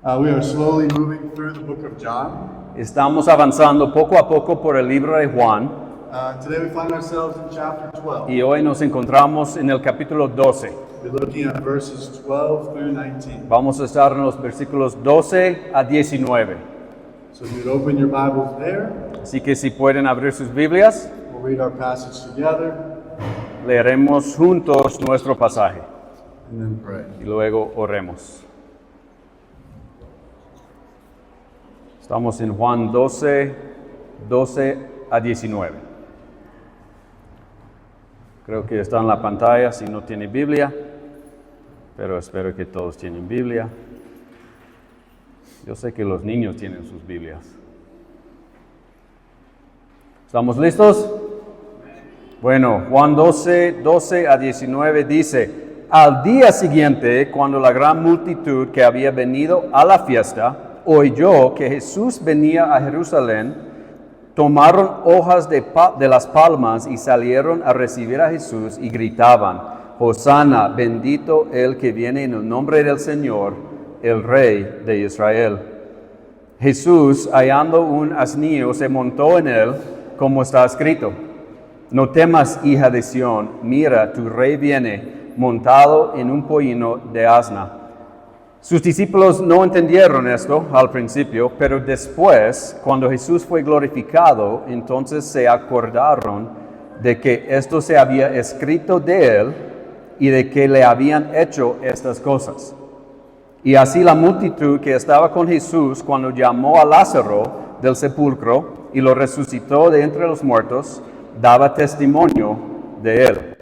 We are slowly moving through the book of John. Estamos avanzando poco a poco por el libro de Juan Today we find ourselves in chapter 12. y hoy nos encontramos en el capítulo 12. We're looking at verses 12 through 19. Vamos a estar en los versículos 12 a 19. So if you'd open your Bibles there, Así que si pueden abrir sus Biblias, we'll read our passage together leeremos juntos nuestro pasaje and then pray. y luego oremos. Estamos en Juan 12, 12 a 19. Creo que está en la pantalla si no tiene Biblia, pero espero que todos tienen Biblia. Yo sé que los niños tienen sus Biblias. ¿Estamos listos? Bueno, Juan 12, 12 a 19 dice: Al día siguiente, cuando la gran multitud que había venido a la fiesta oyó que Jesús venía a Jerusalén, tomaron hojas de las palmas y salieron a recibir a Jesús y gritaban: Hosana, bendito el que viene en el nombre del Señor, el Rey de Israel. Jesús, hallando un asnillo, se montó en él, como está escrito: No temas, hija de Sión, mira, tu rey viene montado en un pollino de asna. Sus discípulos no entendieron esto al principio, pero después, cuando Jesús fue glorificado, entonces se acordaron de que esto se había escrito de él y de que le habían hecho estas cosas. Y así la multitud que estaba con Jesús cuando llamó a Lázaro del sepulcro y lo resucitó de entre los muertos, daba testimonio de él.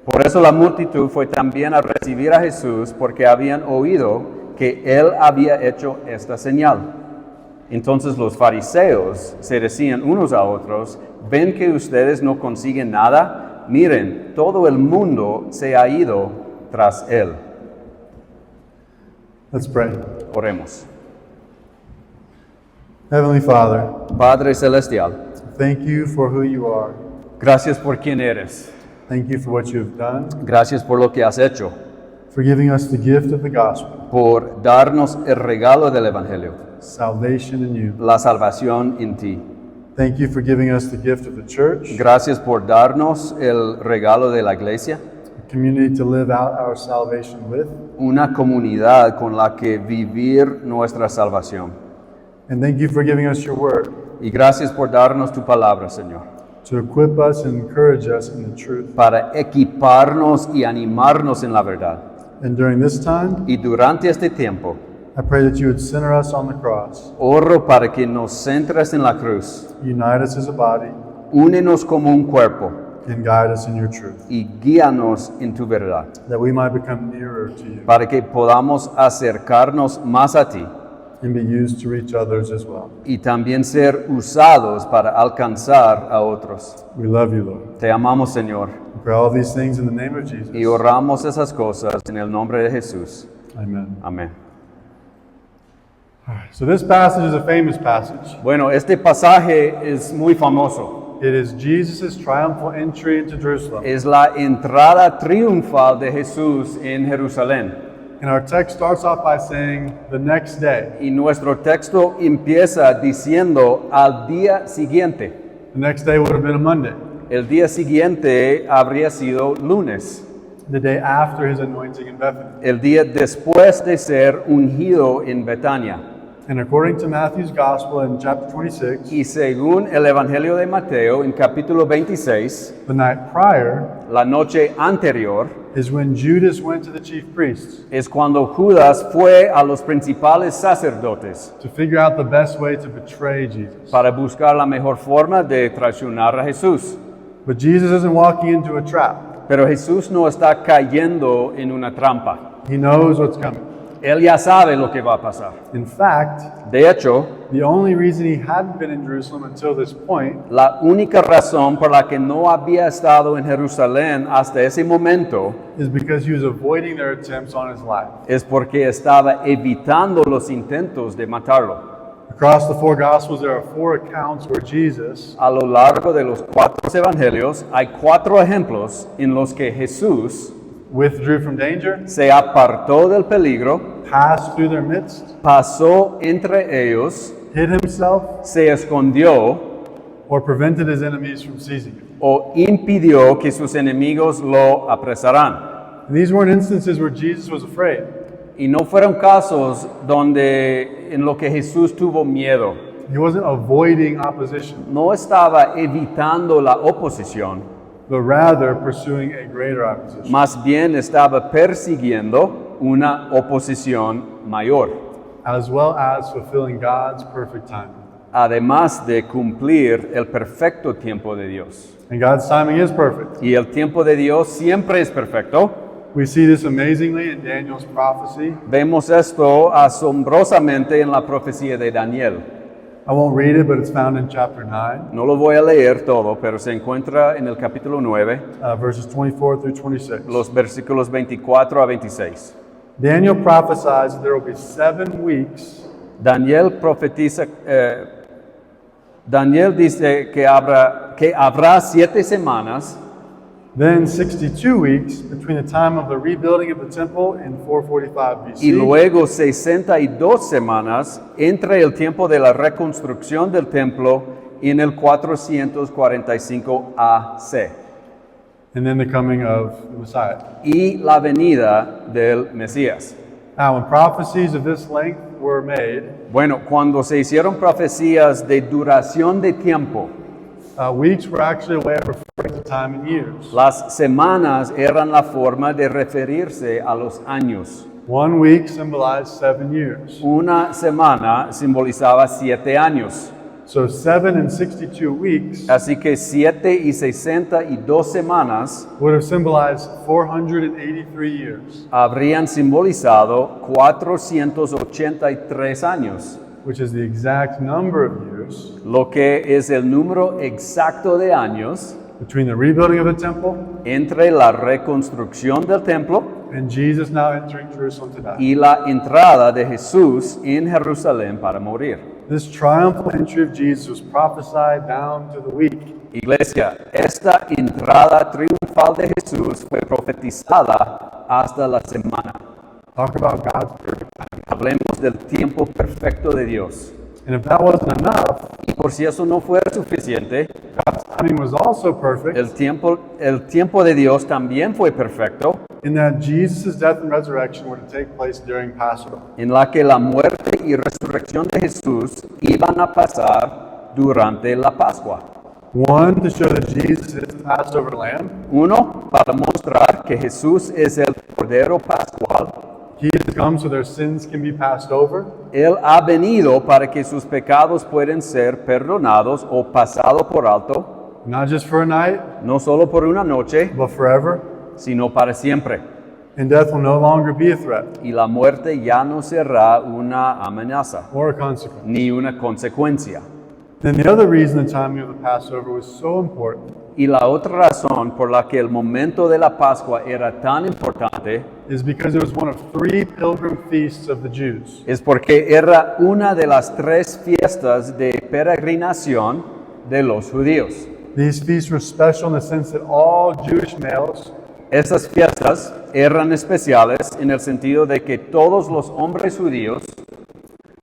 Por eso la multitud fue también a recibir a Jesús, porque habían oído que él había hecho esta señal. Entonces los fariseos se decían unos a otros: ¿Ven que ustedes no consiguen nada? Miren, todo el mundo se ha ido tras él. Let's pray. Oremos. Heavenly Father, Padre Celestial, thank you for who you are. gracias por quien eres. Thank you for what you have done, Gracias por lo que has hecho, for giving us the gift of the gospel, por darnos el regalo del Evangelio, salvation in you. la salvación en ti. Thank you for giving us the gift of the church, Gracias por darnos el regalo de la iglesia, a community to live out our salvation with. una comunidad con la que vivir nuestra salvación. And thank you for giving us your word Y gracias por darnos tu palabra, Señor, to equip us and encourage us in the truth. para equiparnos y animarnos en la verdad. And during this time, Y durante este tiempo, I pray that you would center us on the cross, oro para que nos centres en la cruz, unite us as a body, únenos como un cuerpo and guide us in your truth, y guíanos en tu verdad, that we might become nearer to you para que podamos acercarnos más a ti and be used to reach others as well. y también ser usados para alcanzar a otros. We love you, Lord. Te amamos, Señor, We pray all these things in the name of Jesus. y oramos esas cosas en el nombre de Jesús. Amen. Amén. All right, so this passage is a famous passage. Bueno, este pasaje es muy famoso. It is Jesus' triumphal entry into Jerusalem. Es la entrada triunfal de Jesús en Jerusalén. And our text starts off by saying, the next day. Y nuestro texto empieza diciendo al día siguiente. The next day would have been a Monday, El día siguiente habría sido lunes, the day after his anointing in Bethany. el día después de ser ungido en Betania. And according to Matthew's Gospel in chapter 26, Y según el Evangelio de Mateo, en capítulo 26, the night prior la noche anterior, is when Judas went to the chief priests es cuando Judas fue a los principales sacerdotes to figure out the best way to betray Jesus. para buscar la mejor forma de traicionar a Jesús. But Jesus isn't walking into a trap. Pero Jesús no está cayendo en una trampa. He knows what's coming. Él ya sabe lo que va a pasar. In fact, De hecho, the only reason he hadn't been in Jerusalem until this point la única razón por la que no había estado en Jerusalén hasta ese momento is because he was avoiding their attempts on his life. es porque estaba evitando los intentos de matarlo. Across the four Gospels, there are four accounts where Jesus A lo largo de los 4 evangelios hay 4 ejemplos en los que Jesús withdrew from danger, se apartó del peligro, passed through their midst, pasó entre ellos, hid himself, se escondió or prevented his enemies from seizing him. o impidió que sus enemigos lo apresarán. And these weren't instances where Jesus was afraid. Y no fueron casos donde en lo que Jesús tuvo miedo. He wasn't avoiding opposition, No estaba evitando la oposición, but rather pursuing a greater opposition. más bien estaba persiguiendo una oposición mayor, As well as fulfilling God's perfect timing. además de cumplir el perfecto tiempo de Dios. And God's timing is perfect. Y el tiempo de Dios siempre es perfecto. We see this amazingly in Daniel's prophecy. Vemos esto asombrosamente en la profecía de Daniel. I won't read it, but it's found in chapter 9, No lo voy a leer todo, pero se encuentra en el capítulo 9, verses 24 through 26. los versículos 24 a 26. Daniel prophesies that there will be 7 weeks Daniel profetiza, Daniel dice que habrá 7 semanas, then 62 weeks between the time of the rebuilding of the temple in 445 BC y luego 62 semanas entre el tiempo de la reconstrucción del templo en el 445 AC and then the coming of the Messiah. y la venida del Mesías. Now, when prophecies of this length were made, Bueno, cuando se hicieron profecías de duración de tiempo, weeks were actually a way of referring to time in years. las semanas eran la forma de referirse a los años. 1 week symbolized 7 years. Una semana simbolizaba 7 años. So 7 and 62 weeks Así que 7 y 62 semanas would have symbolized 483 years, habrían simbolizado 483 años, which is the exact number of years lo que es el número exacto de años between the rebuilding of the temple entre la reconstrucción del templo and Jesus now entering Jerusalem to die. y la entrada de Jesús en Jerusalén para morir. This triumphal entry of Jesus was prophesied down to the week. Iglesia, esta entrada triunfal de Jesús fue profetizada hasta la semana. Talk about God's perfect timing. Hablemos del tiempo perfecto de Dios. And if that wasn't enough, Y por si eso no fuera suficiente, God's timing was also perfect el tiempo de Dios también fue perfecto, in that Jesus' death and resurrection were to take place during Passover. en la que la muerte y resurrección de Jesús iban a pasar durante la Pascua. One, to show that Jesus is the Passover lamb. Uno, para mostrar que Jesús es el Cordero Pascual. He has come so their sins can be passed over. Él ha venido para que sus pecados puedan ser perdonados o pasado por alto, Not just for a night, no solo por una noche, but forever. sino para siempre. And death will no longer be a threat Y la muerte ya no será una amenaza or a consequence. ni una consecuencia. Then the other reason the timing of the Passover was so important Y la otra razón por la que el momento de la Pascua era tan importante is because it was one of 3 pilgrim feasts of the Jews. es porque era una de las 3 fiestas de peregrinación de los judíos. These feasts were special in the sense that all Jewish males Estas fiestas eran especiales en el sentido de que todos los hombres judíos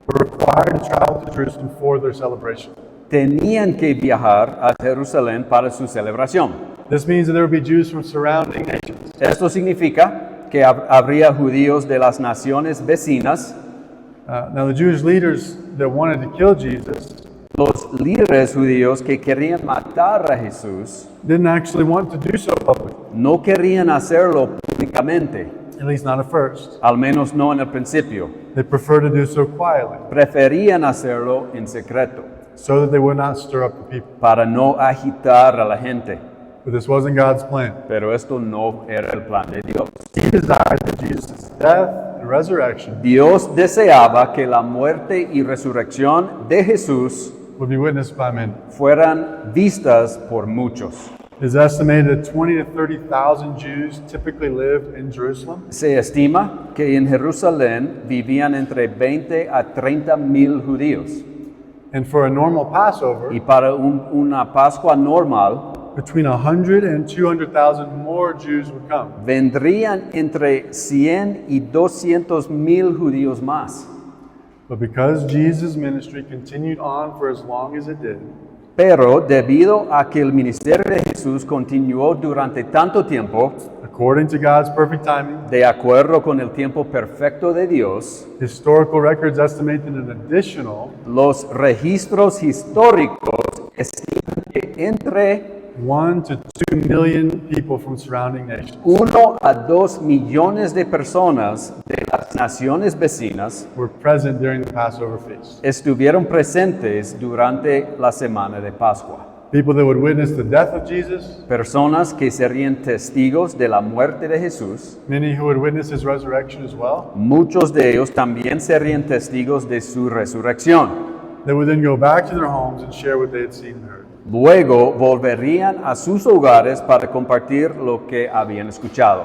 were required to travel to Jerusalem for their celebration. tenían que viajar a Jerusalén para su celebración. This means that there would be Jews from surrounding nations. Esto significa que habría judíos de las naciones vecinas. Now, the Jewish leaders that wanted to kill Jesus Los líderes judíos que querían matar a Jesús didn't actually want to do so publicly, no querían hacerlo públicamente, at least not at first. al menos no en el principio. They preferred to do so quietly, Preferían hacerlo en secreto so that they would not stir up the people. para no agitar a la gente. But this wasn't God's plan. Pero esto no era el plan de Dios. He desired that Jesus' death and resurrection Dios deseaba que la muerte y resurrección de Jesús would be witnessed by many. fueran vistas por muchos. It is estimated that 20 to 30,000 Jews typically lived in Jerusalem. Se estima que en Jerusalén vivían entre 20 a 30 mil judíos. And for a normal Passover, Y para una Pascua normal, between 100 and 200,000 more Jews would come. vendrían entre 100 y 200,000 judíos más. But because Jesus' ministry continued on for as long as it did, Pero debido a que el ministerio de Jesús continuó durante tanto tiempo, according to God's perfect timing, de acuerdo con el tiempo perfecto de Dios, historical records estimate that an additional los registros históricos estiman que entre 1 to 2 million people from surrounding nations 1 a 2 millones de personas de las naciones vecinas were present during the Passover feast. estuvieron presentes durante la semana de Pascua. People that would witness the death of Jesus, Personas que serían testigos de la muerte de Jesús, many who would witness his resurrection as well. muchos de ellos también serían testigos de su resurrección. They would then go back to their homes and share what they had seen and heard. Luego volverían a sus hogares para compartir lo que habían escuchado.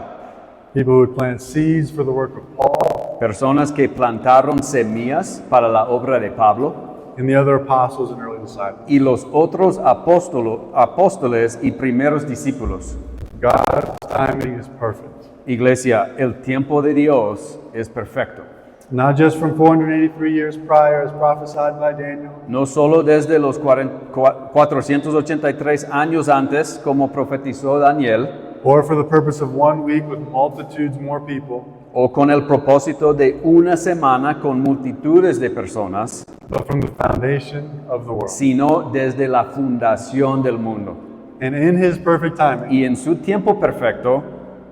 People who would plant seeds for the work of Paul Personas que plantaron semillas para la obra de Pablo and the other apostles and early disciples. y los otros apóstoles y primeros discípulos. God's timing is perfect. Iglesia, el tiempo de Dios es perfecto. Not just from 483 years prior as prophesied by Daniel, No solo desde los 483 años antes, como profetizó Daniel, or for the purpose of 1 week with multitudes more people, o con el propósito de una semana con multitudes de personas, but from the foundation of the world. sino desde la fundación del mundo. And in his perfect timing, Y en su tiempo perfecto,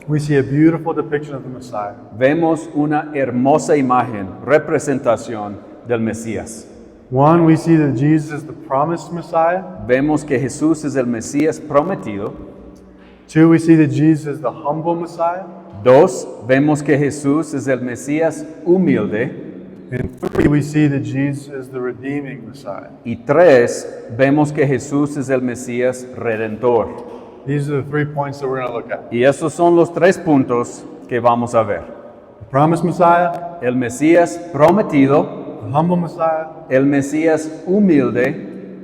we see a beautiful depiction of the Messiah. vemos una hermosa imagen, representación del Mesías. One, we see that Jesus is the promised Messiah. Vemos que Jesús es el Mesías prometido. Two, we see that Jesus is the humble Messiah. 2, vemos que Jesús es el Mesías humilde. And three, we see that Jesus is the redeeming Messiah. Y 3, vemos que Jesús es el Mesías redentor. These are the 3 points that we're going to look at. Y esos son los 3 puntos que vamos a ver. The promised Messiah, El Mesías prometido, the humble Messiah, el Mesías humilde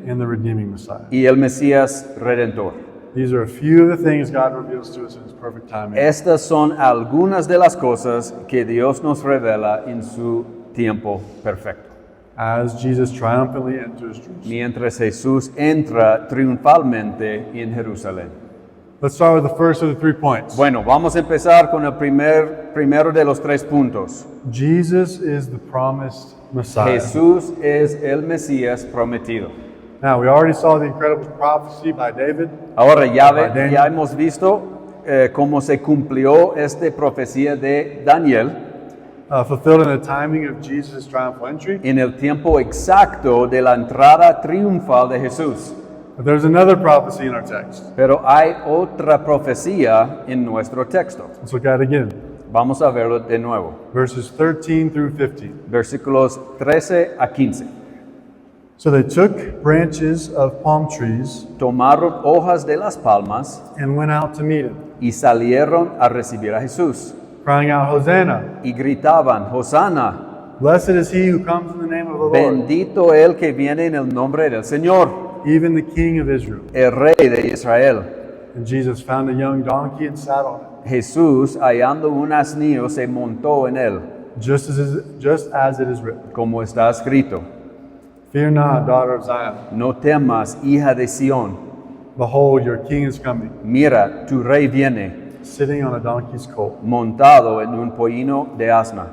and the redeeming Messiah. y el Mesías redentor. These are a few of the things God reveals to us in his perfect timing. Estas son algunas de las cosas que Dios nos revela en su tiempo perfecto. As Jesus triumphantly enters Jerusalem. Mientras Jesús entra triunfalmente en Jerusalén. Let's start with the first of the 3 points. Bueno, vamos a empezar con el primero de los 3 puntos. Jesus is the promised Messiah. Jesús es el Mesías prometido. Now, we already saw the incredible prophecy by David. Ahora ya Daniel. hemos visto cómo se cumplió esta profecía de Daniel Fulfilled in the timing of Jesus' triumphal entry. en el tiempo exacto de la entrada triunfal de Jesús. But there's another prophecy in our text. Pero hay otra profecía en nuestro texto. Let's look at it again. Vamos a verlo de nuevo. Verses 13 through 15. Versículos 13 a 15. So they took branches of palm trees Tomaron hojas de las palmas and went out to meet him, y salieron a recibir a Jesús. crying out, Hosanna! Y gritaban, Hosanna, Blessed is he who comes in the name of the Lord, bendito el que viene en el nombre del Señor, even the King of Israel. el Rey de Israel. And Jesus found a young donkey and sat on it, Jesús, hallando un asnillo, se montó en él, just as it is written. como está escrito. Fear not, daughter of Zion. No temas, hija de Sión. Behold, your king is coming, Mira, tu rey viene, sitting on a donkey's colt. montado en un pollino de asna.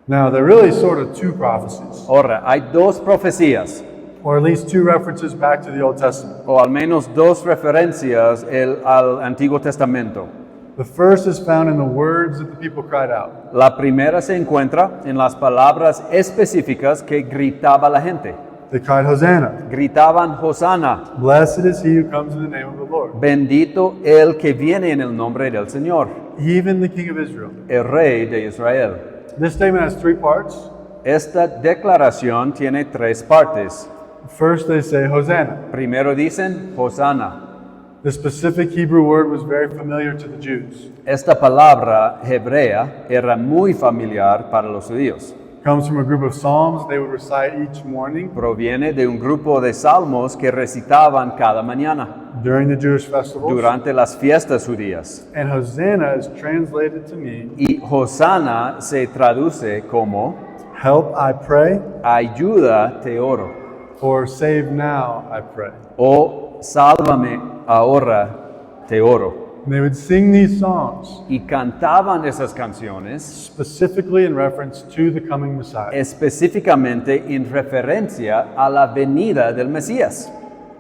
Now, there are really sort of 2 prophecies, Ahora, hay 2 profecías, or at least 2 references back to the Old Testament. o al menos 2 referencias al Antiguo Testamento. The first is found in the words that the people cried out. La primera se encuentra en las palabras específicas que gritaba la gente. They cried, Hosanna! Gritaban, Hosanna, Blessed is he who comes in the name of the Lord, bendito el que viene en el nombre del Señor, even the King of Israel. el Rey de Israel. This statement has 3 parts. Esta declaración tiene 3 partes. First, they say, Hosanna. Primero dicen, Hosanna. The specific Hebrew word was very familiar to the Jews. Esta palabra hebrea era muy familiar para los judíos. Comes from a group of psalms they would recite each morning Proviene de un grupo de salmos que recitaban cada mañana. during the Jewish festivals. durante las fiestas judías. And Hosanna is translated to mean, Y Hosanna se traduce como help, I pray, ayuda, te oro, or save now, I pray. o sálvame ahora, te oro. And they would sing these songs Y cantaban esas canciones specifically in reference to the coming Messiah. específicamente en referencia a la venida del Mesías.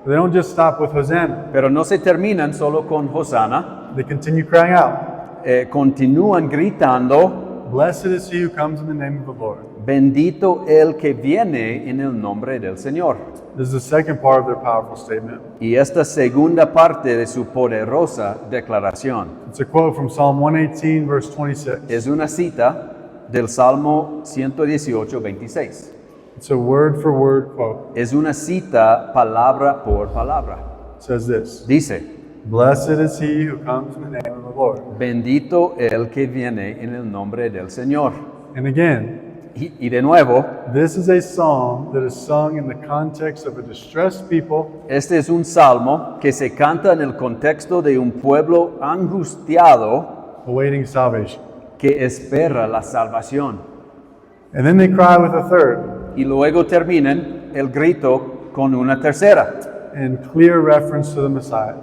They don't just stop with Hosanna. Pero no se terminan solo con Hosanna, They continue crying out, continúan gritando, blessed is he who comes in the name of the Lord. bendito el que viene en el nombre del Señor. This is the second part of their powerful statement. Y esta segunda parte de su poderosa declaración It's a quote from Psalm 118, verse 26. es una cita del Salmo 118, 26. It's a word-for-word quote. Es una cita palabra por palabra. It says this, Dice, blessed is he who comes in the name of the Lord. bendito el que viene en el nombre del Señor. And again, Y de nuevo, this is a psalm that is sung in the context of a distressed people este es un salmo que se canta en el contexto de un pueblo angustiado awaiting salvation. que espera la salvación. And then they cry with a third, Y luego terminan el grito con una tercera in clear reference to the Messiah.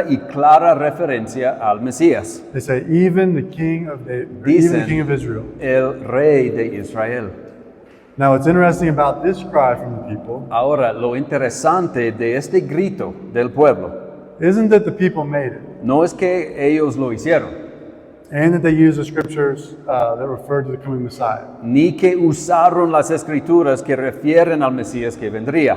y clara referencia al Mesías, They say, even the king of even the Dicen- king of Israel. el rey de Israel. Now, what's interesting about this cry from the people Ahora, lo interesante de este grito del pueblo isn't that the people made it, no es que ellos lo hicieron, and that they use the scriptures that refer to the coming Messiah, ni que usaron las escrituras que refieren al Mesías que vendría,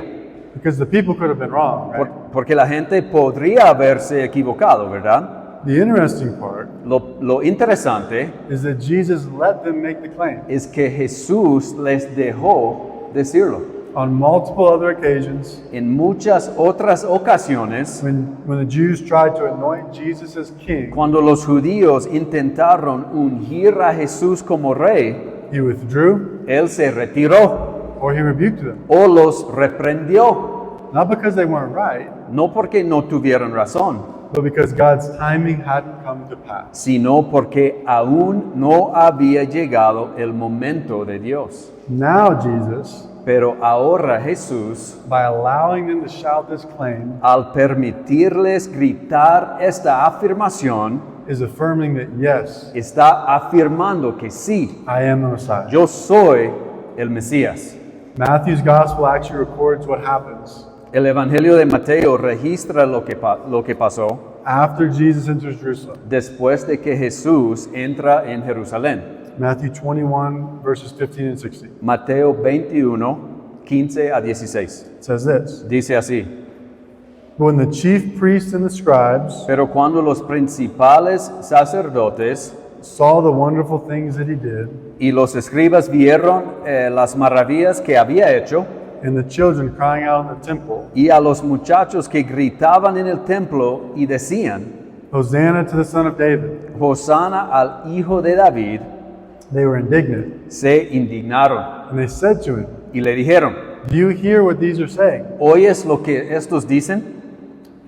because the people could have been wrong, right? porque la gente podría haberse equivocado, ¿verdad? The interesting part Lo interesante is that Jesus let them make the claim. es que Jesús les dejó decirlo. On multiple other occasions, En muchas otras ocasiones, when the Jews tried to anoint Jesus as king, cuando los judíos intentaron ungir a Jesús como rey, he withdrew él se retiró or he rebuked them. o los reprendió, Not because they weren't right, no porque no tuvieron razón, but because God's timing hadn't come to pass. sino porque aún no había llegado el momento de Dios. Now Jesus, Pero ahora Jesús, by allowing them to shout this claim, al permitirles gritar esta afirmación, is affirming that yes, está afirmando que sí, I am the Messiah. yo soy el Mesías. Matthew's gospel actually records what happens El Evangelio de Mateo registra lo que pasó after Jesus enters Jerusalem. después de que Jesús entra en Jerusalén. Matthew 21, verses 15 and 16. Mateo 21, 15 a 16. It says this, Dice así, when the chief priests and the scribes pero cuando los principales sacerdotes saw the wonderful things that he did, y los escribas vieron las maravillas que había hecho, and the children crying out in the temple, y a los muchachos que gritaban en el templo y decían, Hosanna to the Son of David, Hosanna al Hijo de David, they were indignant. se indignaron And they said to him, y le dijeron, do you hear what these are saying? ¿oyes lo que estos dicen?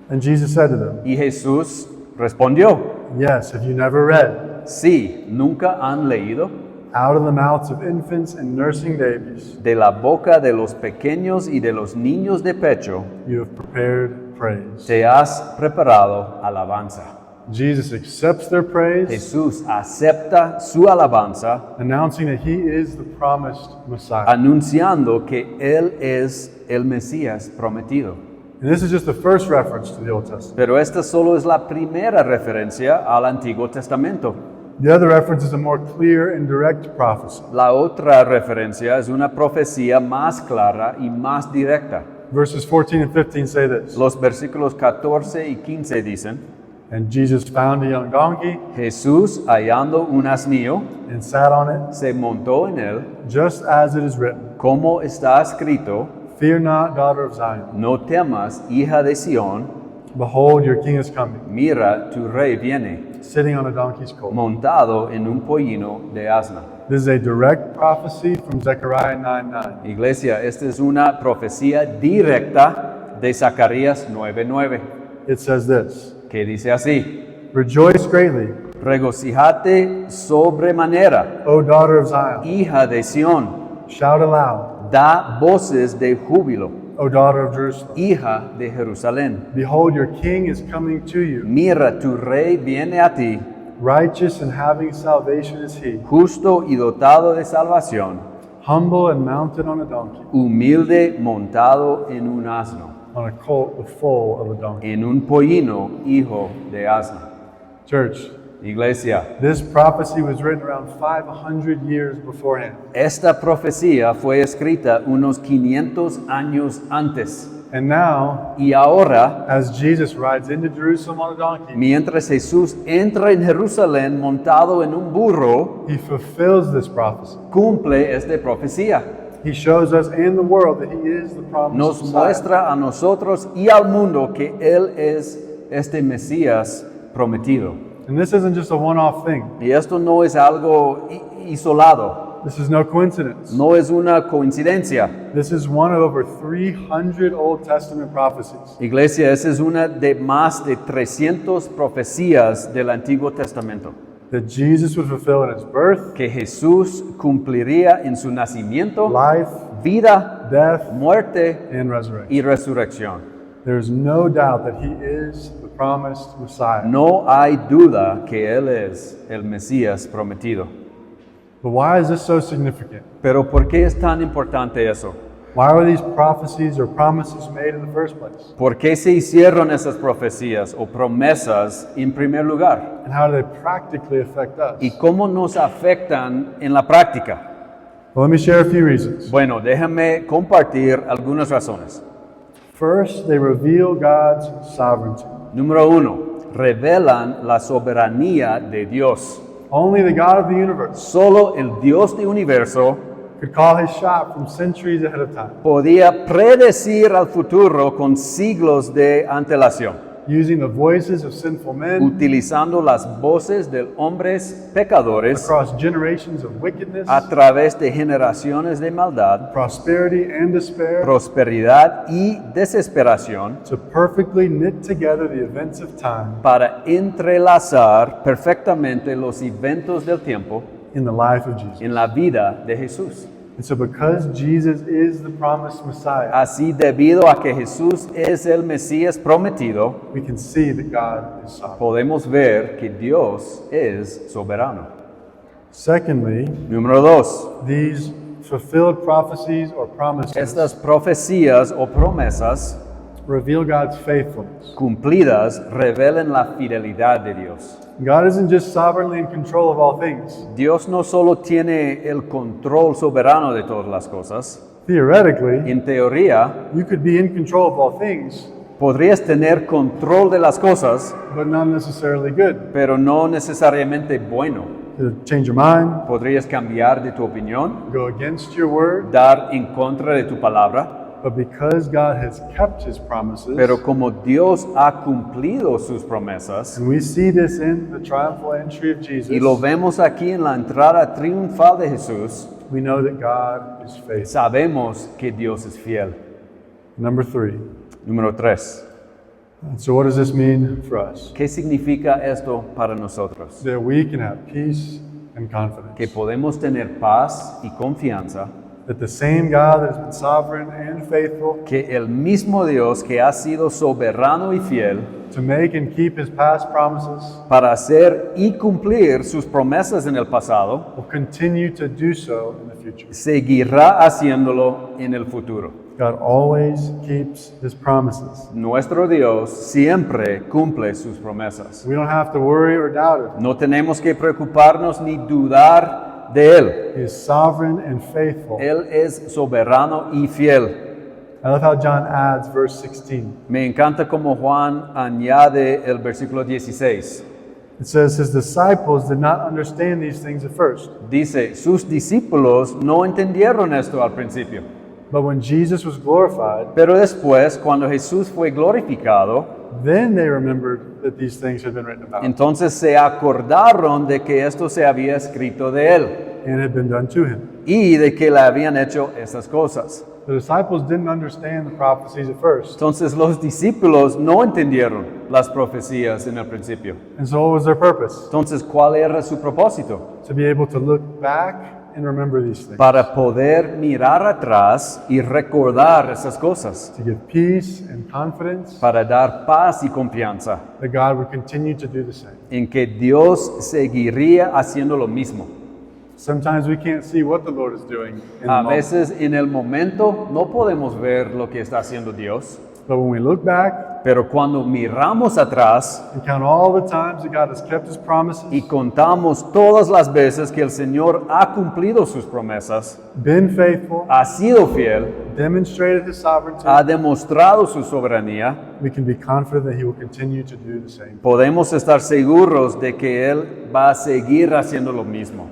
And Jesus said to them, Y Jesús respondió, yes, have you never read? sí, nunca han leído Out of the mouths of infants and nursing babies, de la boca de los pequeños y de los niños de pecho, you have prepared praise. te has preparado alabanza. Jesus accepts their praise, Jesús acepta su alabanza, announcing that he is the promised Messiah. anunciando que Él es el Mesías prometido. And this is just the first reference to the Old Testament. Pero esta solo es la primera referencia al Antiguo Testamento. The other reference is a more clear and direct prophecy. La otra referencia es una profecía más clara y más directa. Verses 14 and 15 say this, Los versículos 14 y 15 dicen, and Jesus found a young donkey Jesús, hallando un asnillo, and sat on it, se montó en él, just as it is written, como está escrito, fear not, daughter of Zion. no temas, hija de Sión, Behold, your king is coming, mira, tu rey viene, sitting on a donkey's colt. montado en un pollino de asna. This is a direct prophecy from Zechariah 9:9. Iglesia, esta es una profecía directa de Zacarías 9:9. it says this, que dice así: Rejoice greatly, Regocijate sobremanera, O daughter of Zion. hija de Sión, Shout aloud, da voces de júbilo, O daughter of Jerusalem. hija de Jerusalén. Behold, your king is coming to you. Mira, tu rey viene a ti, Righteous and having salvation is he, justo y dotado de salvación, humble and mounted on a donkey, humilde montado en un asno, on a colt the foal of a donkey. en un pollino hijo de asno. Church, Iglesia, this prophecy was written around 500 years beforehand. esta profecía fue escrita unos 500 años antes. And now, Y ahora, as Jesus rides into Jerusalem on a donkey, mientras Jesús entra en Jerusalén montado en un burro, he fulfills this prophecy. cumple esta profecía. He shows us and the world that he is the promised Nos Messiah. muestra a nosotros y al mundo que Él es este Mesías prometido. And this isn't just a one-off thing. Y esto no es algo isolado, This is no coincidence. no es una coincidencia. This is one of over 300 Old Testament prophecies. Iglesia, esa es una de más de 300 profecías del Antiguo Testamento That Jesus would fulfill in his birth, que Jesús cumpliría en su nacimiento, life, vida, death, muerte and resurrection. y resurrección. There is no doubt that he is the promised Messiah. No hay duda que Él es el Mesías prometido. But why is this so significant? Pero ¿por qué es tan importante eso? Why were these prophecies or promises made in the first place? ¿Por qué se hicieron esas profecías o promesas en primer lugar? And how do they practically affect us? ¿Y cómo nos afectan en la práctica? Well, let me share a few reasons. Bueno, déjame compartir algunas razones. First, they reveal God's sovereignty. Número 1, revelan la soberanía de Dios. Only the God of the universe Solo el Dios del universo could call his shot from centuries ahead of time, podía predecir al futuro con siglos de antelación, using the voices of sinful men utilizando las voces de hombres pecadores across generations of wickedness, a través de generaciones de maldad, prosperity, and despair prosperidad y desesperación, to perfectly knit together the events of time para entrelazar perfectamente los eventos del tiempo in the life of Jesus. en la vida de Jesús. And so because Jesus is the promised Messiah, Así, debido a que Jesús es el Mesías prometido, we can see that God is sovereign. podemos ver que Dios es soberano. Secondly, Número 2. these fulfilled prophecies or promises Estas profecías o promesas reveal God's faithfulness. cumplidas revelan la fidelidad de Dios. God isn't just sovereignly in control of all things. Dios no solo tiene el control soberano de todas las cosas. Theoretically, En teoría, you could be in control of all things, podrías tener control de las cosas, but not necessarily good. pero no necesariamente bueno. To change your mind, Podrías cambiar de tu opinión, go against your word, dar en contra de tu palabra, but because God has kept his promises, pero como Dios ha cumplido sus promesas, and we see this in the triumphal entry of Jesus, y lo vemos aquí en la entrada triunfal de Jesús, we know that God is faithful. sabemos que Dios es fiel. Number 3. Número 3. So what does this mean for us? ¿Qué significa esto para nosotros? That we can have peace and confidence. Que podemos tener paz y confianza, That the same God that has been sovereign and faithful que el mismo Dios que ha sido soberano y fiel to make and keep his past promises para hacer y cumplir sus promesas en el pasado, will continue to do so in the future. seguirá haciéndolo en el futuro. God always keeps his promises. Nuestro Dios siempre cumple sus promesas. We don't have to worry or doubt it. No tenemos que preocuparnos ni dudar de Él. He is sovereign and faithful. Él es soberano y fiel. I love how John adds verse 16. Me encanta como Juan añade el versículo 16. It says, his disciples did not understand these things at first, Dice, sus discípulos no entendieron esto al principio. but when Jesus was glorified, Pero después, cuando Jesús fue glorificado, then they remembered that these things had been written about. entonces se acordaron de que esto se había escrito de Él. and had been done to him. y de que le habían hecho estas cosas. The disciples didn't understand the prophecies at first. Entonces los discípulos no entendieron las profecías en el principio. And so what was their purpose? Entonces, ¿cuál era su propósito? To be able to look back and remember these things. Para poder mirar atrás y recordar esas cosas. To give peace and confidence Para dar paz y confianza that God would continue to do the same. en que Dios seguiría haciendo lo mismo. Sometimes we can't see what the Lord is doing in the A moment. veces en el momento no podemos ver lo que está haciendo Dios, But when we look back pero cuando miramos atrás and count all the times that God has kept his promises, y contamos todas las veces que el Señor ha cumplido sus promesas, been faithful, ha sido fiel, demonstrated his sovereignty, ha demostrado su soberanía, we can be confident that he will continue to do the same. podemos estar seguros de que Él va a seguir haciendo lo mismo.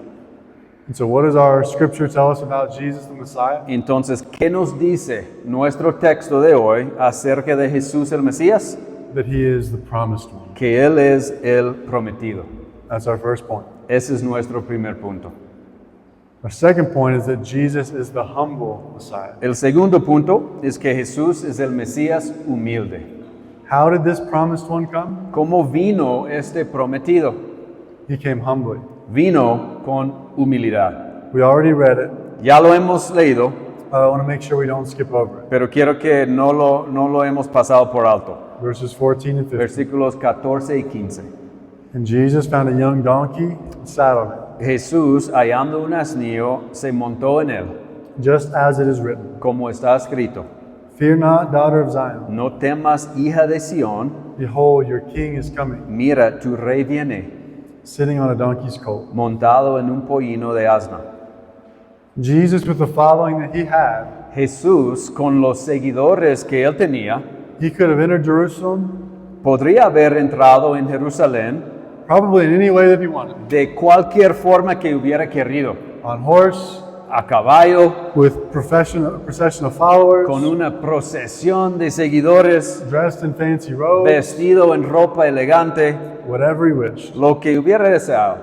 And so what does our scripture tell us about Jesus the Messiah? Entonces, ¿qué nos dice nuestro texto de hoy acerca de Jesús el Mesías? That he is the promised one. Que Él es el prometido. That's our first point. Ese es nuestro primer punto. Our second point is that Jesus is the humble Messiah. El segundo punto es que Jesús es el Mesías humilde. How did this promised one come? ¿Cómo vino este prometido? He came humbly. Vino con humildad. We already read it, Ya lo hemos leído, but I want to make sure we don't skip over it. pero quiero que no lo hemos pasado por alto. Verses 14 and 15. Versículos 14 y 15. And Jesus found a young donkey and sat on it, Jesús, hallando un asnillo, se montó en él, just as it is written. como está escrito. Fear not, daughter of Zion. No temas, hija de Sión, Behold, your king is coming, mira, tu rey viene, sitting on a donkey's colt. montado en un pollino de asna. Jesus, with the following that he had, Jesús, con los seguidores que él tenía, he could have entered Jerusalem podría haber entrado en Jerusalén probably in any way that he wanted. de cualquier forma que hubiera querido, On horse, a caballo, with procession of followers, con una procesión de seguidores, dressed in fancy robes, vestido en ropa elegante, whatever he wished. lo que hubiera deseado.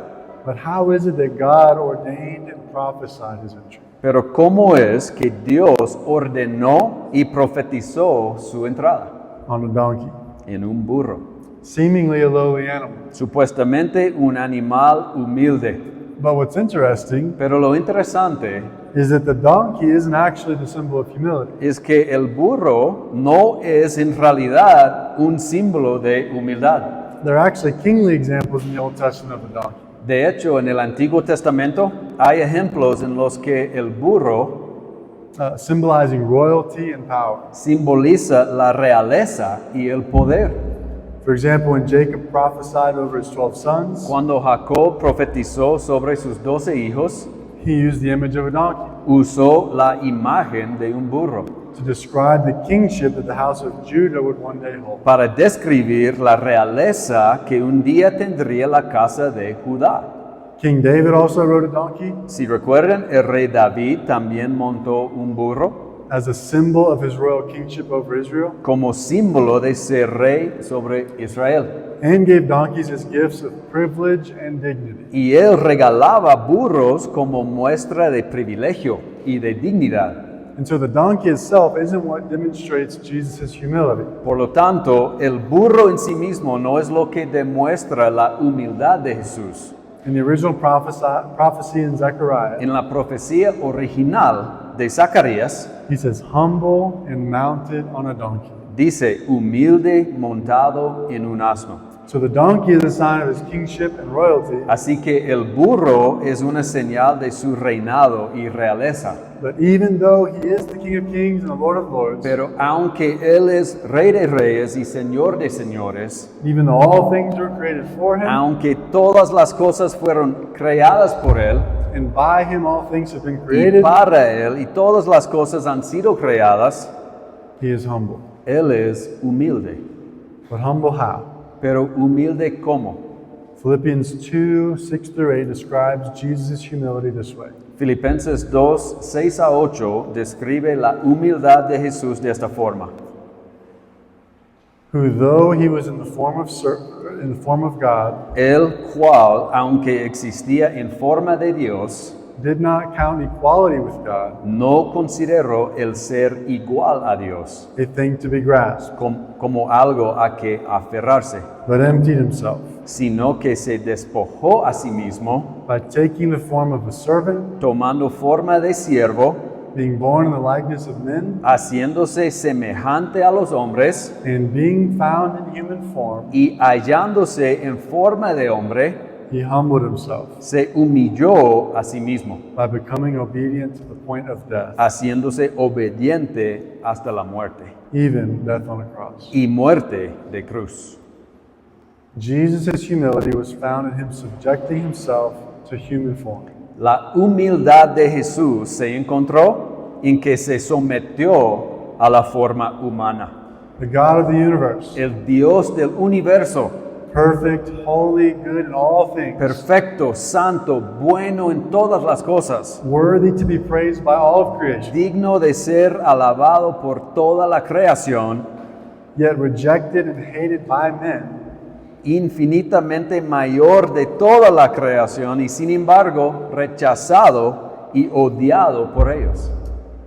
But how is it that God ordained and prophesied his entry? Pero ¿cómo es que Dios ordenó y profetizó su entrada? On a donkey, En un burro, seemingly a lowly animal. supuestamente un animal humilde. But what's interesting Pero lo interesante is that the donkey isn't actually the symbol of humility. es que el burro no es en realidad un símbolo de humildad. There are actually kingly examples in the Old Testament of the donkey. De hecho, en el Antiguo Testamento hay ejemplos en los que el burro Symbolizing royalty and power. simboliza la realeza y el poder. For example, when Jacob prophesied over his 12 sons, Cuando Jacob profetizó sobre sus 12 hijos, he used the image of a donkey usó la imagen de un burro to describe the kingship that the house of Judah would one day hold. para describir la realeza que un día tendría la casa de Judá. King David also rode a donkey Si recuerdan, el rey David también montó un burro as a symbol of his royal kingship over Israel, como símbolo de ser rey sobre Israel. and gave donkeys as gifts of privilege and dignity. Y él regalaba burros como muestra de privilegio y de dignidad. And so the donkey itself isn't what demonstrates Jesus' humility. Por lo tanto, el burro en sí mismo no es lo que demuestra la humildad de Jesús. In the original prophecy in Zechariah, En la profecía original de Zacarías, he says, humble and mounted on a donkey. dice humilde montado en un asno. So the donkey is a sign of his kingship and royalty, Así que el burro es una señal de su reinado y realeza. but even though he is the King of Kings and the Lord of Lords, Pero aunque él es rey de reyes y señor de señores, even though all things were created for him, aunque todas las cosas fueron creadas por él and by him all things have been y created, para él y todas las cosas han sido creadas, he is humble. él es humilde. But humble how? Pero humilde ¿cómo? Philippians 2, 6 through 8 describes Jesus' humility this way. Filipenses 2, 6 a 8 describe la humildad de Jesús de esta forma. Who, though he was in the form of God, El cual, aunque existía en forma de Dios, did not count equality with God no consideró el ser igual a Dios a thing to be grasped, como algo a que aferrarse, but emptied himself sino que se despojó a sí mismo, by taking the form of a servant, tomando forma de siervo, being born in the likeness of men, haciéndose semejante a los hombres and being found in human form, y hallándose en forma de hombre, he humbled himself se humilló a sí mismo, by becoming obedient to the point of death, haciéndose obediente hasta la muerte even death on a cross. y muerte de cruz. Jesus' humility was found in him subjecting himself to human form. La humildad de Jesús se encontró en que se sometió a la forma humana. The God of the universe, El Dios del universo, perfect, holy, good in all things, perfecto, santo, bueno en todas las cosas, worthy to be praised by all of creation, digno de ser alabado por toda la creación, yet rejected and hated by men, infinitamente mayor de toda la creación y sin embargo rechazado y odiado por ellos.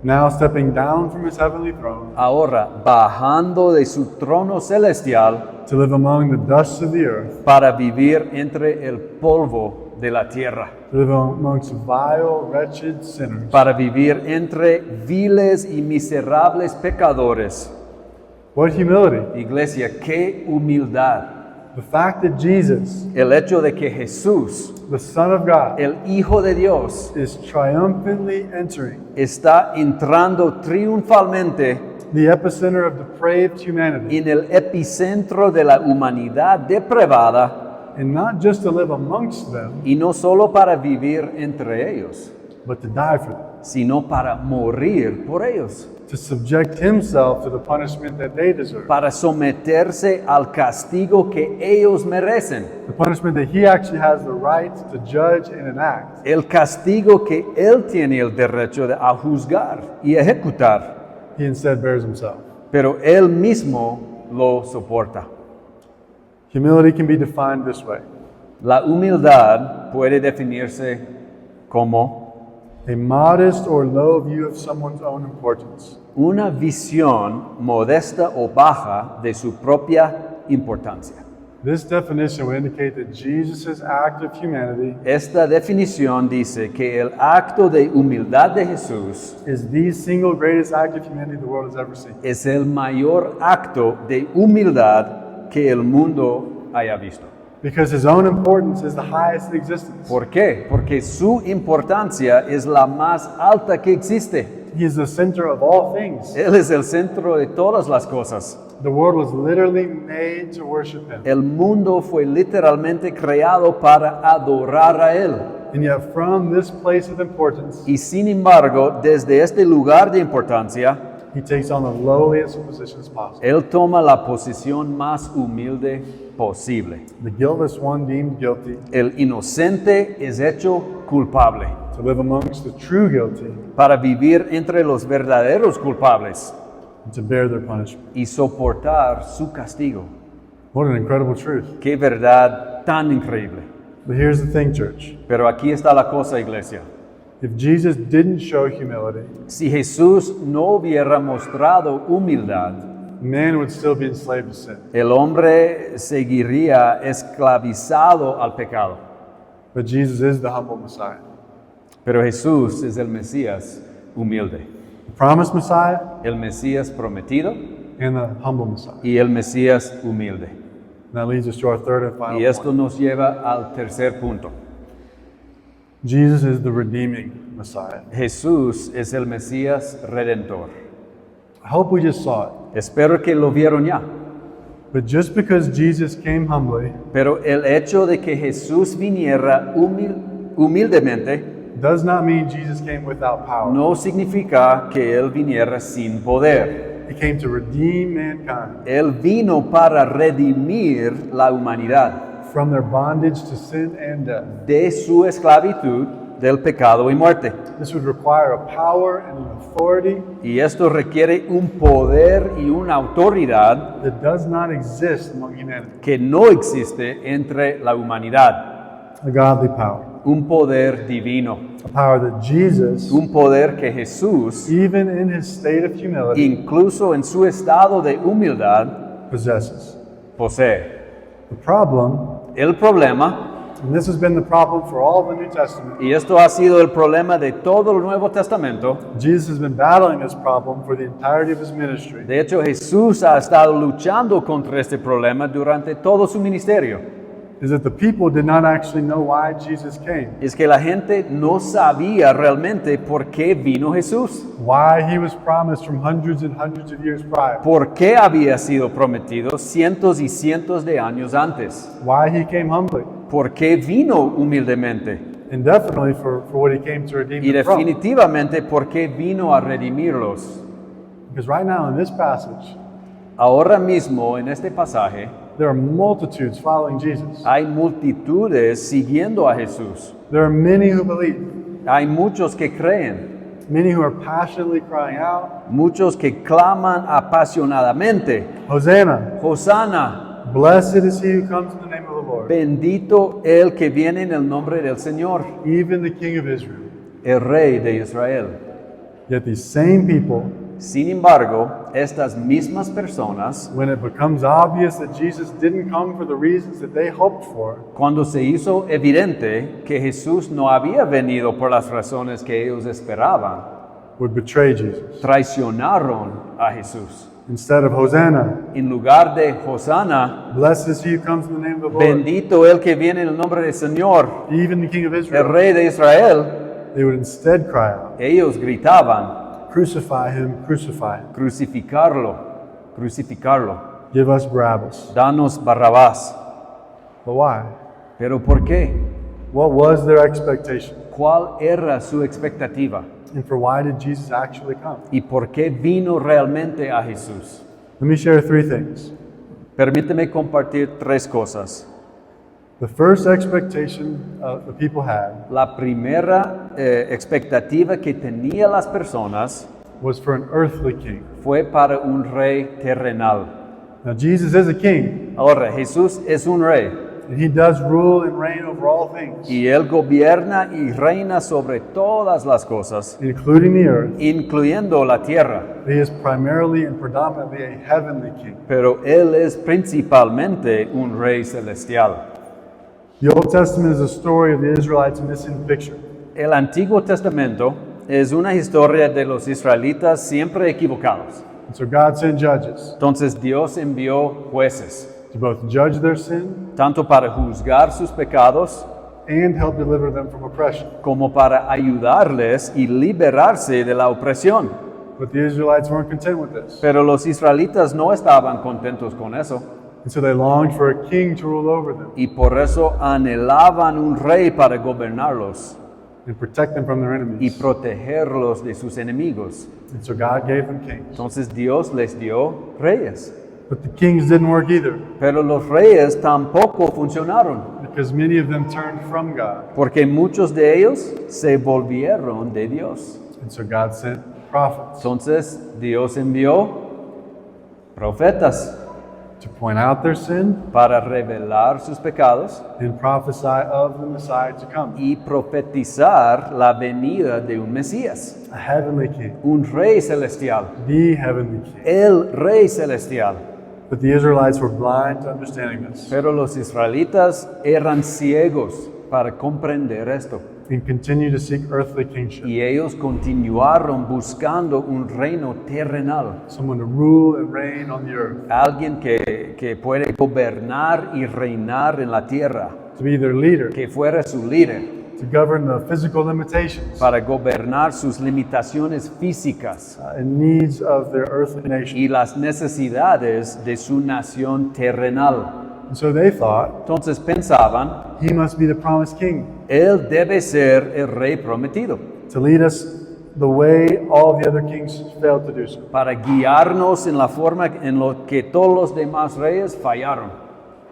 now stepping down from his heavenly throne Ahora, bajando de su trono celestial to live among the dust of the earth, para vivir entre el polvo de la tierra, to live amongst vile, wretched sinners. para vivir entre viles y miserables pecadores. What humility! Iglesia, qué humildad. The fact that Jesus, El hecho de que Jesús, the Son of God, el Hijo de Dios, is triumphantly entering está entrando triunfalmente the epicenter of depraved humanity, en el epicentro de la humanidad depravada, and not just to live amongst them, y no solo para vivir entre ellos, but to die for them, sino para morir por ellos, to subject himself to the punishment that they deserve, para someterse al castigo que ellos merecen, the punishment that he actually has the right to judge and enact. el castigo que él tiene el derecho de a juzgar y ejecutar, He instead bears himself. pero él mismo lo soporta. Humility can be defined this way: La humildad puede definirse como a modest or low view of someone's own importance, una visión modesta o baja de su propia importancia. This definition would indicate that Jesus' act of humanity Esta definición dice que el acto de humildad de Jesús is the single greatest act of humanity the world has ever seen. es el mayor acto de humildad que el mundo haya visto. Because his own importance is the highest in existence. ¿Por qué? Porque su importancia es la más alta que existe. He is the center of all things. Él es el centro de todas las cosas. The world was literally made to worship him. El mundo fue literalmente creado para adorar a Él. And yet from this place of importance, Y sin embargo, desde este lugar de importancia, he takes on the lowliest of positions possible. Él toma la posición más humilde posible. The guiltless one deemed guilty, El inocente es hecho culpable to live amongst the true guilty, para vivir entre los verdaderos culpables and to bear their punishment. y soportar su castigo. What an incredible truth. Qué verdad tan increíble. But here's the thing, church. Pero aquí está la cosa, iglesia. If Jesus didn't show humility, Si Jesús no hubiera mostrado humildad, man would still be enslaved to sin. el hombre seguiría esclavizado al pecado. But Jesus is the humble Messiah. Pero Jesús es el Mesías humilde, The promised Messiah el Mesías prometido and the humble Messiah. y el Mesías humilde. And that leads us to our third and final Y esto point. nos lleva al tercer punto. Jesus is the redeeming Messiah. Jesús es el Mesías redentor. I hope we just saw it. Espero que lo vieron ya. But just because Jesus came humbly Pero el hecho de que Jesús viniera humildemente does not mean Jesus came without power. no significa que Él viniera sin poder. He came to redeem mankind Él vino para redimir la humanidad from their bondage to sin and death. de su esclavitud, del pecado y muerte. This would require a power and an authority Y esto requiere un poder y una autoridad that does not exist among humanity. que no existe entre la humanidad. A godly power. un poder divino, a power that Jesus, un poder que Jesús, even in his state of humility, incluso en su estado de humildad, possesses. posee. The problem, El problema, and this has been the problem for all the New Testament, y esto ha sido el problema de todo el Nuevo Testamento, Jesus has been battling this problem for the entirety of his ministry, de hecho Jesús ha estado luchando contra este problema durante todo su ministerio, is that the people did not actually know why Jesus came, es que la gente no sabía realmente por qué vino Jesús, why he was promised from hundreds and hundreds of years prior, por qué había sido prometido cientos y cientos de años antes, why he came humbly, por qué vino humildemente and definitely for what he came to redeem y them from. definitivamente por qué vino a redimirlos. Because right now in this passage, Ahora mismo en este pasaje there are multitudes following Jesus. hay multitudes siguiendo a Jesús. There are many who believe, Hay muchos que creen, many who are passionately crying out, muchos que claman apasionadamente, Hosanna, Hosanna, blessed is he who comes in the name of the Lord, bendito el que viene en el nombre del Señor, even the King of Israel. el Rey de Israel. Yet these same people, Sin embargo, estas mismas personas, when it becomes obvious that Jesus didn't come for the reasons that they hoped for, cuando se hizo evidente que Jesús no había venido por las razones que ellos esperaban, would betray Jesus. traicionaron a Jesús. Instead of Hosanna, En lugar de Hosanna, blessed is he who comes in the name of the Lord, bendito el que viene en el nombre del Señor, even the King of el Israel, Rey de Israel, they would instead cry out, ellos gritaban, crucify him, crucify him. crucificarlo, crucificarlo, Give us Barabbas. danos Barrabás. But why? ¿Pero por qué? What was their expectation? ¿Cuál era su expectativa? And for why did Jesus actually come? ¿Y por qué vino realmente a Jesús? Let me share three things. Permíteme compartir tres cosas. The first expectation the people had La primera expectativa que tenían las personas was for an earthly king. fue para un rey terrenal. Now, Jesus is a king, Ahora, Jesús es un rey and he does rule and reign over all things, y él gobierna y reina sobre todas las cosas, including the earth. incluyendo la tierra. He is primarily and predominantly a heavenly king. Pero él es principalmente un rey celestial. The Old Testament is a story of the Israelites missing the picture. El Antiguo Testamento es una historia de los israelitas siempre equivocados. And so God sent judges Entonces Dios envió jueces, to both judge their sin tanto para juzgar sus pecados and help deliver them from oppression. como para ayudarles y liberarse de la opresión. But the Israelites weren't content with this. Pero los israelitas no estaban contentos con eso And so they longed for a king to rule over them y por eso anhelaban un rey para gobernarlos and protect them from their y enemies. protegerlos de sus enemigos. And so God gave them kings. Entonces Dios les dio reyes. But the kings didn't work either Pero los reyes tampoco funcionaron, because many of them turned from God. porque muchos de ellos se volvieron de Dios. And so God sent prophets Entonces Dios envió profetas to point out their sin para revelar sus pecados and prophesy of the Messiah to come, y profetizar la venida de un Mesías, a heavenly king, un rey celestial, the heavenly king. el rey celestial. But the Israelites were blind to understanding this Pero los israelitas eran ciegos para comprender esto. and continue to seek earthly kingship, Y ellos continuaron buscando un reino terrenal, someone to rule and reign on the earth, alguien que puede gobernar y reinar en la tierra, to be their leader, que fuera su líder, to govern the physical limitations para gobernar sus limitaciones físicas and needs of their earthly nation. y las necesidades de su nación terrenal. And so they thought, Entonces pensaban, he must be the promised king él debe ser el rey prometido, to lead us the way all the other kings failed to do so. para guiarnos en la forma en lo que todos los demás reyes fallaron.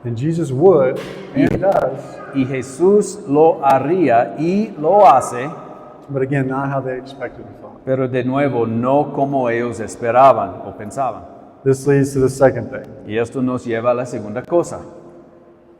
And Jesus would and does, Y Jesús lo haría y lo hace, but again, not how they expected or thought. pero de nuevo no como ellos esperaban o pensaban. This leads to the second thing. Y esto nos lleva a la segunda cosa.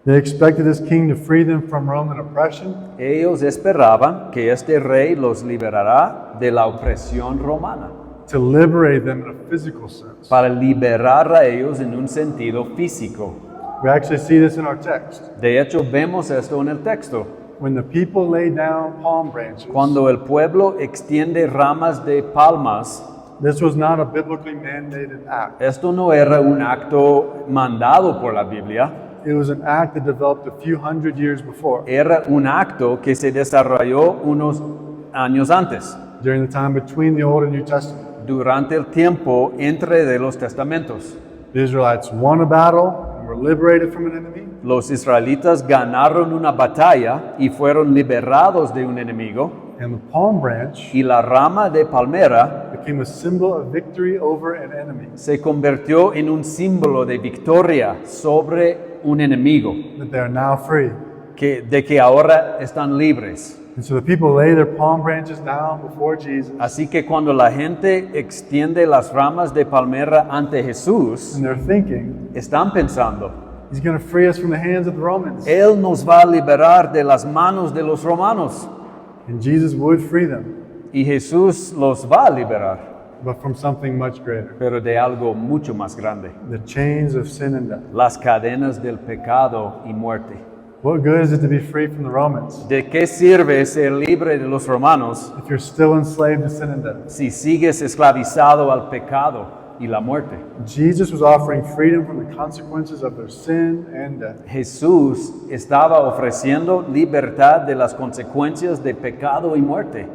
They expected this king to free them from Roman oppression, Ellos esperaban que este rey los liberará de la opresión romana, to liberate them in a physical sense. para liberar a ellos en un sentido físico. We actually see this in our text. De hecho, vemos esto en el texto. When the people lay down palm branches, Cuando el pueblo extiende ramas de palmas, this was not a biblically mandated act. esto no era un acto mandado por la Biblia, It was an act that developed a few hundred years before, era un acto que se desarrolló unos años antes, during the time between the Old and New Testament. durante el tiempo entre de los testamentos. The Israelites won a battle and were liberated from an enemy. Los israelitas ganaron una batalla y fueron liberados de un enemigo, And the palm branch y la rama de palmera became a symbol of victory over an enemy, se convirtió en un símbolo de victoria sobre un enemigo, that they are now free. de que ahora están libres. And so the people lay their palm branches down before Jesus, Así que cuando la gente extiende las ramas de palmera ante Jesús, and they're thinking, están pensando, He's going to free us from the hands of the Romans. Él nos va a liberar de las manos de los romanos. And Jesus would free them, Y Jesús los va a liberar, but from something much greater, pero de algo mucho más grande. the chains of sin and death. Las cadenas del pecado y muerte. What good is it to be free from the Romans ¿De qué sirve ser libre de los romanos if you're still enslaved to sin and death? si sigues esclavizado al pecado y la muerte? Jesus was offering freedom from the consequences of their sin and death. Jesús estaba ofreciendo libertad de las consecuencias de pecado y muerte.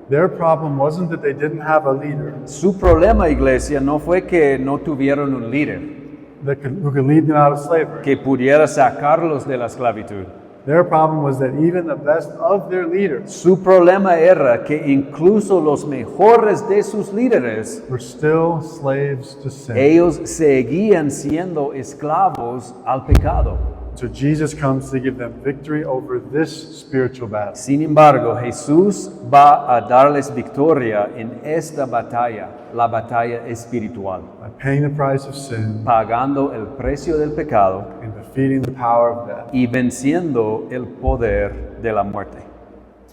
Their problem wasn't that they didn't have a leader Su problema, iglesia, no fue que no tuvieron un líder who could lead them out of slavery. que pudiera sacarlos de la esclavitud. Their problem was that even the best of their leaders Su problema era que incluso los mejores de sus líderes, were still slaves to sin. ellos seguían siendo esclavos al pecado. So Jesus comes to give them victory over this spiritual battle. Sin embargo, Jesús va a darles victoria en esta batalla, la batalla espiritual, By paying the price of sin pagando el precio del pecado and defeating the power of death. y venciendo el poder de la muerte.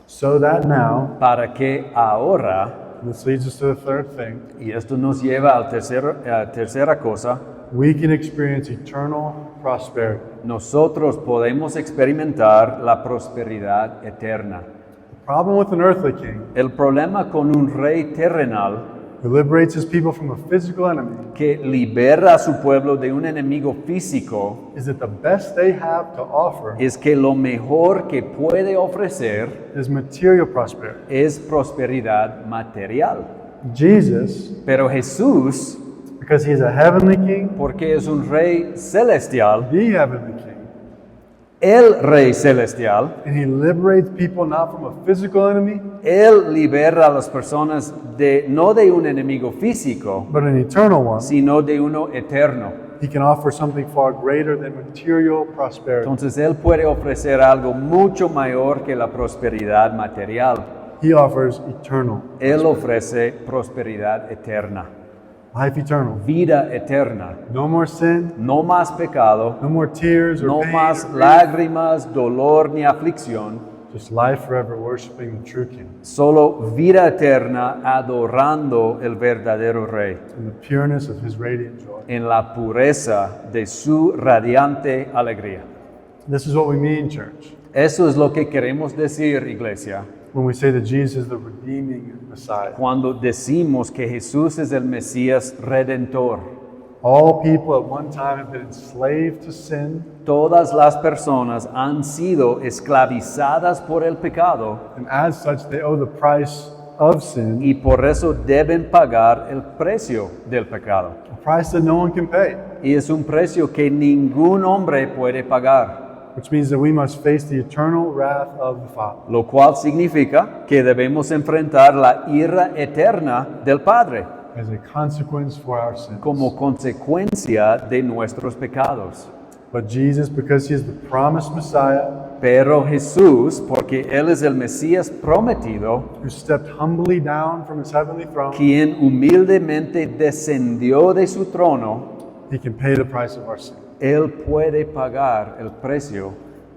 So that now, Para que ahora, this leads us to the third thing, y esto nos lleva a la tercera cosa, we can experience eternal prosperity. nosotros podemos experimentar la prosperidad eterna. The problem with an earthly king El problema con un rey terrenal who liberates his people from a physical enemy que libera a su pueblo de un enemigo físico is that the best they have to offer es que lo mejor que puede ofrecer is material prosperity. es prosperidad material. Jesus, Pero Jesús, because he is a heavenly king, porque es un rey celestial, the heavenly king, el rey celestial, and he liberates people not from a physical enemy, él libera a las personas no de un enemigo físico, but an eternal one. sino de uno eterno. He can offer something far greater than material prosperity. Entonces él puede ofrecer algo mucho mayor que la prosperidad material. He offers eternal, Él ofrece prosperidad eterna, life eternal. vida eterna, No more sin, no más pecado, no more tears or no pain más or grief, lágrimas, dolor ni aflicción, just life forever worshiping the true king solo vida eterna adorando el verdadero rey in the pureness of his radiant joy. en la pureza de su radiante alegría. This is what we mean, church, Eso es lo que queremos decir, iglesia, when we say that Jesus is the redeeming Messiah. cuando decimos que Jesús es el Mesías redentor. All people at one time have been enslaved to sin, Todas las personas han sido esclavizadas por el pecado and as such, they owe the price of sin, y por eso deben pagar el precio del pecado. a price that no one can pay, Y es un precio que ningún hombre puede pagar, which means that we must face the eternal wrath of the Father. lo cual significa que debemos enfrentar la ira eterna del Padre As a consequence for our sins. como consecuencia de nuestros pecados. But Jesus, because he is the promised Messiah, Pero Jesús, porque Él es el Mesías prometido, who stepped humbly down from his heavenly throne, quien humildemente descendió de su trono, he can pay the price of our sin. Él puede pagar el precio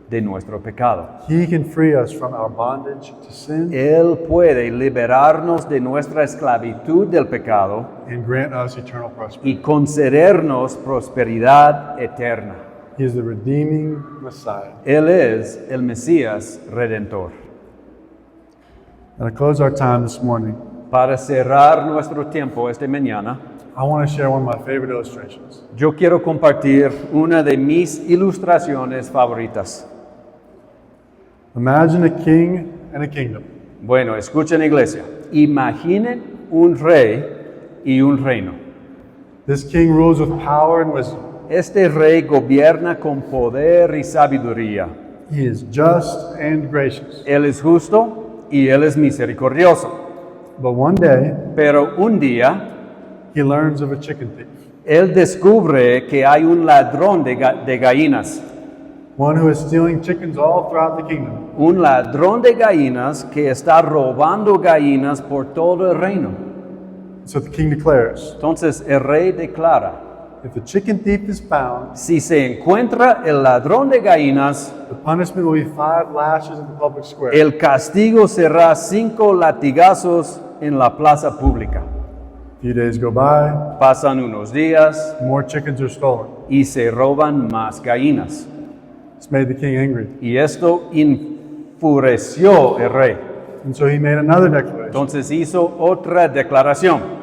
de nuestro pecado. He can free us from our bondage to sin Él puede liberarnos de nuestra esclavitud del pecado and grant us eternal prosperity. y concedernos prosperidad eterna. He is the redeeming Messiah. Él es el Mesías Redentor. And to close our time this morning, Para cerrar nuestro tiempo esta mañana, I want to share one of my favorite illustrations. yo quiero compartir una de mis ilustraciones favoritas. Imagine a king and a kingdom. Bueno, escuchen iglesia. Imaginen un rey y un reino. This king rules with power and wisdom. Este rey gobierna con poder y sabiduría. He is just and gracious. Él es justo y él es misericordioso. But one day, Pero un día, he learns of a chicken thief, él descubre que hay un ladrón de gallinas. one who is stealing chickens all throughout the kingdom. Un ladrón de gallinas que está robando gallinas por todo el reino. So the king declares, Entonces el rey declara, if the chicken thief is found, si se encuentra el ladrón de gallinas, the punishment will be 5 lashes in the public square. el castigo será 5 latigazos en la plaza pública. A few days go by, Pasan unos días more chickens are stolen. y se roban más gallinas. This made the king angry. Y esto enfureció el rey. And so he made another declaration. Entonces hizo otra declaración.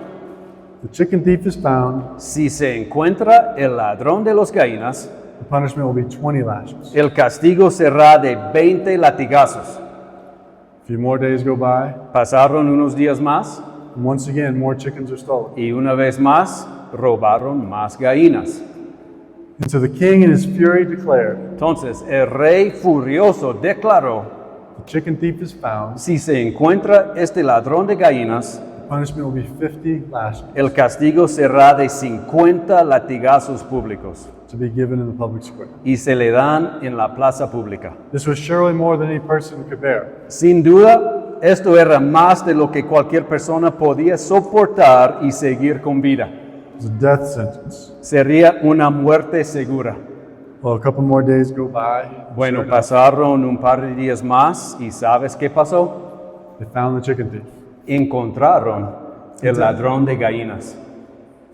The chicken thief is found, Si se encuentra el ladrón de las gallinas, the punishment will be 20 lashes. el castigo será de 20 latigazos. A few more days go by, Pasaron unos días más and once again, more chickens are stolen. y una vez más robaron más gallinas. And so the king in his fury declared, Entonces el rey furioso declaró, the chicken thief is found, si se encuentra este ladrón de gallinas, the punishment will be 50 lashes el castigo será de 50 latigazos públicos to be given in the public square. y se le dan en la plaza pública. This was surely more than any person could bear. Sin duda, esto era más de lo que cualquier persona podía soportar y seguir con vida. It was a death sentence. Sería una muerte segura. Well, a couple more days go by. Bueno, Sure enough, pasaron un par de días más y ¿sabes qué pasó? they found the chicken thief. Encontraron el ladrón de gallinas.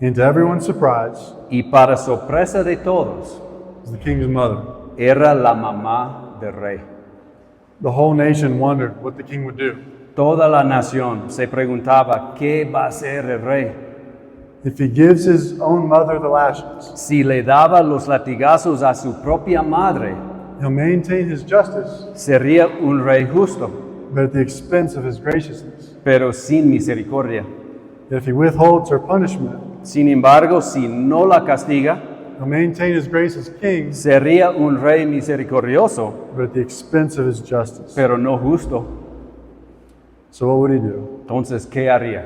And to everyone's surprise, Y para sorpresa de todos, it was the king's mother. era la mamá del rey. The whole nation wondered what the king would do. Toda la nación se preguntaba, ¿qué va a hacer el rey? If he gives his own mother the lashes, Si le daba los latigazos a su propia madre, he'll maintain his justice, sería un rey justo, but at the expense of his graciousness. pero sin misericordia. Yet if he withholds her punishment, Sin embargo, si no la castiga, he'll maintain his grace as king, sería un rey misericordioso, but at the expense of his justice. pero no justo. So what would he do? Entonces, ¿qué haría?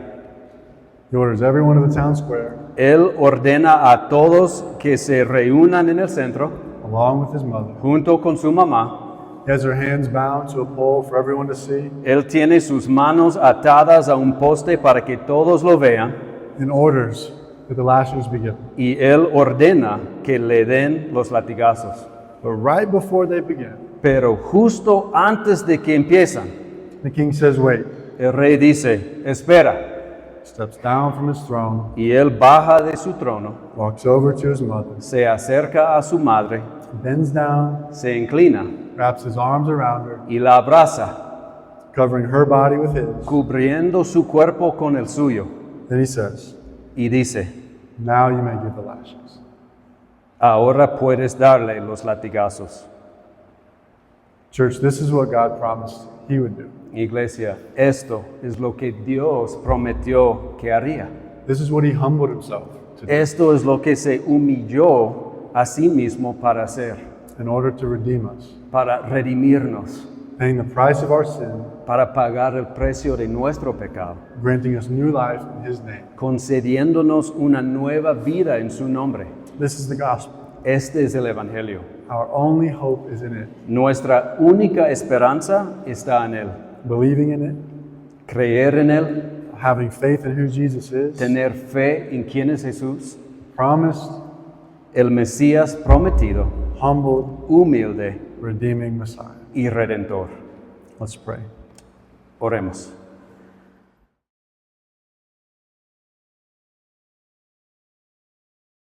He orders everyone to the town square, Él ordena a todos que se reúnan en el centro, along with his mother. junto con su mamá. He has her hands bound to a pole for everyone to see, Él tiene sus manos atadas a un poste para que todos lo vean. and orders that the lashes be given. Y él ordena que le den los latigazos. But right before they begin, Pero justo antes de que empiezan, the king says, wait, el rey dice, espera. steps down from his throne, Y él baja de su trono, walks over to his mother, se acerca a su madre, bends down, se inclina wraps his arms around her, y la abraza, covering her body with his. cubriendo su cuerpo con el suyo. Then he says, Y dice, now you may give the lashes. ahora puedes darle los latigazos. Church, this is what God promised he would do. Iglesia, esto es lo que Dios prometió que haría. This is what he humbled himself to do Esto es lo que se humilló a sí mismo para hacer, in order to redeem us, para redimirnos, paying the price of our sin, para pagar el precio de nuestro pecado, granting us new life in his name. concediéndonos una nueva vida en su nombre. This is the gospel. Este es el Evangelio. Our only hope is in it. Nuestra única esperanza está en Él. Believing in it, Creer en Él, having faith in who Jesus is, tener fe en quién es Jesús, promised el Mesías prometido, humbled, humilde redeeming Messiah. y redentor. Let's pray. Oremos.